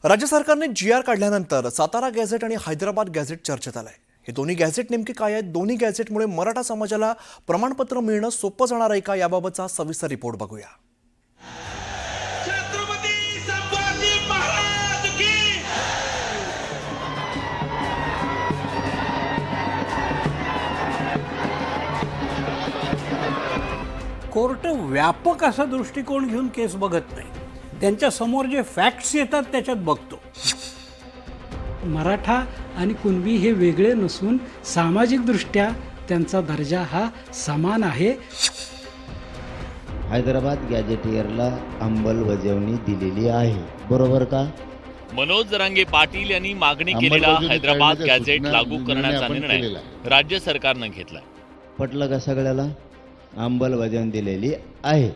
राज्य सरकारने GR काढल्यानंतर सातारा गॅझेट आणि हैदराबाद गॅझेट चर्चेत आलंय। हे दोन्ही गॅझेट नेमके काय आहेत? दोन्ही गॅझेटमुळे मराठा समाजाला प्रमाणपत्र मिळणं सोपं जाणार आहे का? याबाबतचा सविस्तर रिपोर्ट बघूया। छत्रपती संभाजी महाराज की कोर्ट व्यापक असा दृष्टिकोन घेऊन केस बघत नाही, त्यांच्या समोर जे फॅक्ट्स येतात त्याच्यात बघतो। मराठा आणि कुणबी हे वेगळे नसून सामाजिकदृष्ट्या त्यांचा दर्जा हा समान आहे। हैदराबाद गॅजेटियरला अंमलबजावणी दिलेली आहे, बरोबर का? मनोज जरांगे पाटील यांनी मागणी केलेला हैदराबाद गॅझेट लागू करण्याचा निर्णय राज्य सरकारनं घेतलाय। पटलं का सगळ्याला? अंमलबजावणी दिलेली आहे।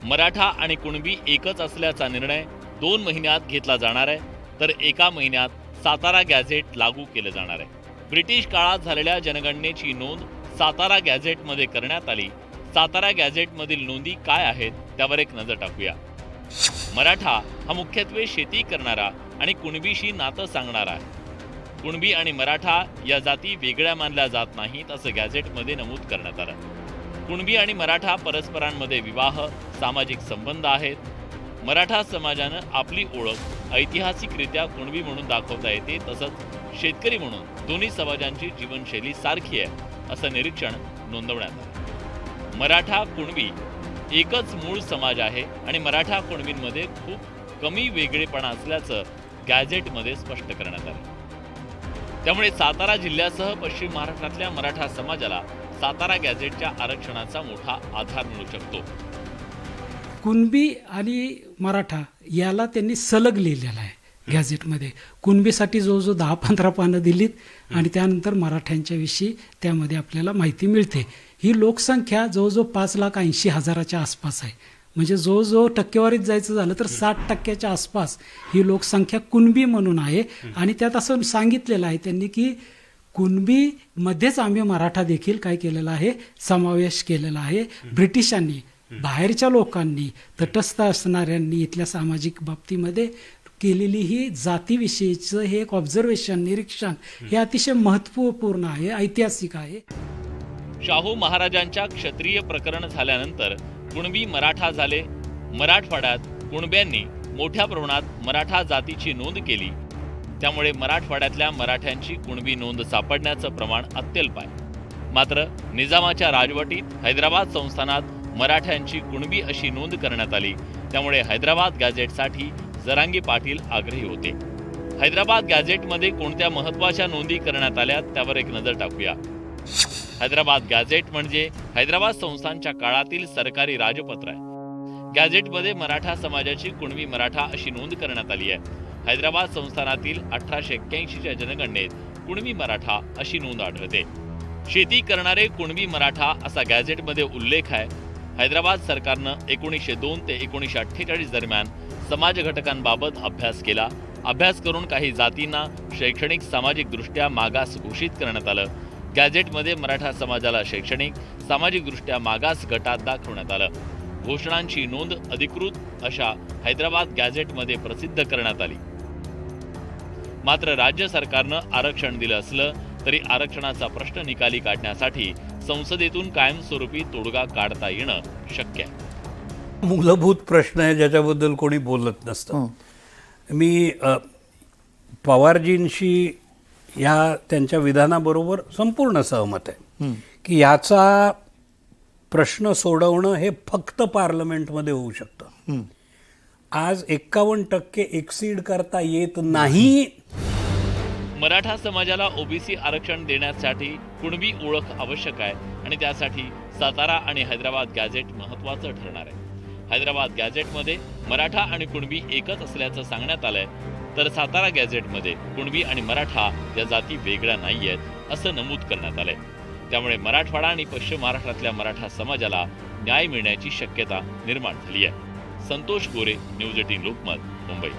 मराठा आणि कुणबी एकच असल्याचा निर्णय 2 महिन्यात घेतला जाणार आहे, तर 1 महिन्यात सातारा गॅझेट लागू केलं जाणार आहे। ब्रिटिश काळात झालेल्या जनगणनेची नोंद सातारा गॅझेटमध्ये करण्यात आली। सातारा गॅझेटमधील नोंदी काय आहेत त्यावर एक नजर टाकूया। मराठा हा मुख्यत्वे शेती करणारा आणि कुणबीशी नातं सांगणारा आहे। कुणबी आणि मराठा या जाती वेगळ्या मानल्या जात नाहीत असं गॅझेटमध्ये नमूद करण्यात आलं। कुणबी आणि मराठा परस्परांमध्ये विवाह, सामाजिक संबंध आहेत। मराठा समाजानं आपली ओळख ऐतिहासिकरित्या कुणबी म्हणून दाखवता येते, तसंच शेतकरी म्हणून दोन्ही समाजांची जीवनशैली सारखी आहे असं निरीक्षण नोंदवण्यात आलं। मराठा कुणबी एकच मूळ समाज आहे आणि मराठा कुणबींमध्ये खूप कमी वेगळेपणा असल्याचं गॅझेटमध्ये स्पष्ट करण्यात आलं। त्यामुळे सातारा जिल्ह्यासह पश्चिम महाराष्ट्रातल्या मराठा समाजाला सातारा गॅझेटच्या आरक्षणाचा मोठा आधार मिळू शकतो। कुणबी आणि मराठा याला त्यांनी सलग लिहिलेला आहे गॅझेटमध्ये। कुणबीसाठी जवळजवळ 10-15 पानं दिलीत आणि त्यानंतर मराठ्यांच्या विषयी त्यामध्ये आपल्याला माहिती मिळते। ही लोकसंख्या जवळजवळ 5,80,000च्या आसपास आहे, म्हणजे जवळजवळ टक्केवारीत जायचं झालं तर 60% आसपास ही लोकसंख्या कुणबी म्हणून आहे। आणि त्यात असं सांगितलेलं आहे त्यांनी की कुणबीमध्येच आम्ही मराठा देखील काय केलेला आहे, समावेश केलेला आहे। ब्रिटिशांनी, बाहेरच्या लोकांनी, तटस्थ असणाऱ्यांनी इथल्या सामाजिक बाबतीमध्ये केलेली ही जातीविषयीचं हे एक ऑब्झर्वेशन, निरीक्षण हे अतिशय महत्त्वपूर्ण आहे, ऐतिहासिक आहे। शाहू महाराजांच्या क्षत्रिय प्रकरण झाल्यानंतर कुणबी मराठा झाले। मराठवाड्यात कुणब्यांनी मोठ्या प्रमाणात मराठा जातीची नोंद केली, त्यामुळे मराठवाड्यातल्या मराठ्यांची कुणबी नोंद सापडण्याचं प्रमाण अत्यल्प आहे। मात्र निजामाच्या राजवटीत हैदराबाद संस्थानात मराठ्यांची कुणबी अशी नोंद करण्यात आली, त्यामुळे हैदराबाद गॅझेटसाठी जरांगे पाटील आग्रही होते। हैदराबाद गॅझेटमध्ये कोणत्या महत्त्वाच्या नोंदी करण्यात आल्या त्यावर एक नजर टाकूया। हैदराबाद गॅझेट म्हणजे हैदराबाद संस्थानच्या काळातील सरकारी राजपत्र आहे। गॅझेटमध्ये मराठा समाजाची कुणबी मराठा अशी नोंद करण्यात आली आहे। हैदराबाद संस्थानातील 1881च्या जनगणनेत कुणबी मराठा अशी नोंद आढळते। शेती करणारे कुणबी मराठा असा गॅझेटमध्ये उल्लेख आहे। हैदराबाद सरकारनं 1902 ते 1948 दरम्यान समाज घटकांबाबत अभ्यास केला। अभ्यास करून काही जातींना शैक्षणिक सामाजिक दृष्ट्या मागास घोषित करण्यात आलं। गॅझेटमध्ये मराठा समाजाला शैक्षणिक सामाजिक दृष्ट्या मागास गटात दाखवण्यात आलं। घोषणांची नोंद अधिकृत अशा हैदराबाद गॅझेटमध्ये प्रसिद्ध करण्यात आली। मात्र राज्य सरकारनं आरक्षण दिलं असलं तरी आरक्षणाचा प्रश्न निकाली काढण्यासाठी संसदेतून कायमस्वरूपी तोडगा काढता येणं शक्य आहे। मूलभूत प्रश्न आहे ज्याच्याबद्दल कोणी बोलत नसतं। मी पवारजींशी ह्या त्यांच्या विधानाबरोबर संपूर्ण सहमत आहे की याचा प्रश्न सोडवणं हे फक्त पार्लमेंटमध्ये होऊ शकतं। आज 51% एक्सीड करता येत नाही। मराठा समाजाला ओबीसी आरक्षण देण्यासाठी कुणबी ओळख आवश्यक आहे आणि त्यासाठी सातारा आणि हैदराबाद गॅझेट महत्त्वाचं ठरणार आहे। हैदराबाद गॅझेटमध्ये मराठा आणि कुणबी एकच असल्याचं सांगण्यात आलंय, तर सातारा गॅझेटमध्ये कुणबी आणि मराठा या जाती वेगळ्या नाही आहेत असं नमूद करण्यात आलंय। त्यामुळे मराठवाडा आणि पश्चिम महाराष्ट्रातल्या मराठा समाजाला न्याय मिळण्याची शक्यता निर्माण झाली आहे। संतोष गोरे, न्यूज 18 लोकमत, मुंबई।